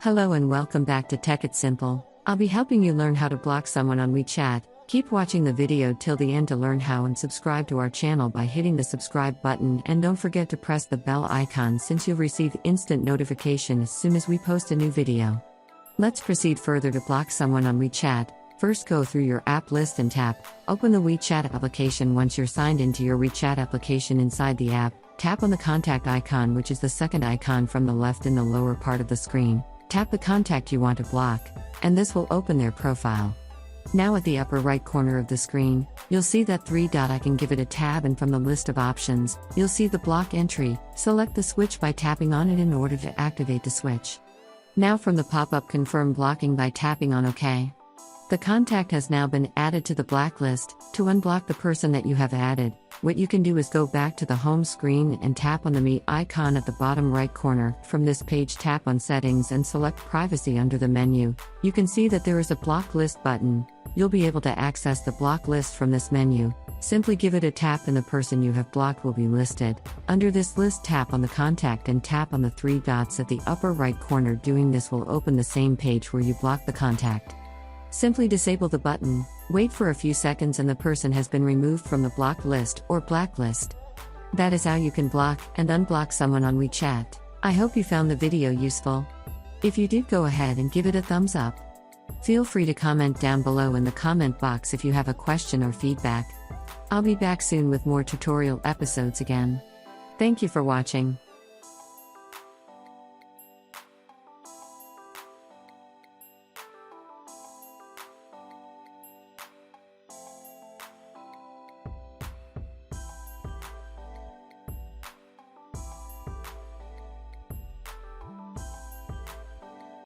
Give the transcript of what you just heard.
Hello and welcome back to Tech It Simple. I'll be helping you learn how to block someone on WeChat. Keep watching the video till the end to learn how, and subscribe to our channel by hitting the subscribe button, and don't forget to press the bell icon since you'll receive instant notification as soon as we post a new video. Let's proceed further to block someone on WeChat. First, go through your app list and open the WeChat application. Once you're signed into your WeChat application inside the app, tap on the contact icon, which is the second icon from the left in the lower part of the screen. Tap the contact you want to block, and this will open their profile. Now at the upper right corner of the screen, you'll see that three-dot icon. Give it a tab, and from the list of options, you'll see the block entry. Select the switch by tapping on it in order to activate the switch. Now from the pop-up, confirm blocking by tapping on OK. The contact has now been added to the blacklist. To unblock the person that you have added, what you can do is go back to the home screen and tap on the Me icon at the bottom right corner. From this page, tap on Settings and select Privacy under the menu. You can see that there is a Block List button. You'll be able to access the block list from this menu. Simply give it a tap and the person you have blocked will be listed. Under this list, tap on the contact and tap on the three dots at the upper right corner. Doing this will open the same page where you blocked the contact. Simply disable the button, wait for a few seconds, and the person has been removed from the blocked list or blacklist. That is how you can block and unblock someone on WeChat. I hope you found the video useful. If you did, go ahead and give it a thumbs up. Feel free to comment down below in the comment box if you have a question or feedback. I'll be back soon with more tutorial episodes again. Thank you for watching.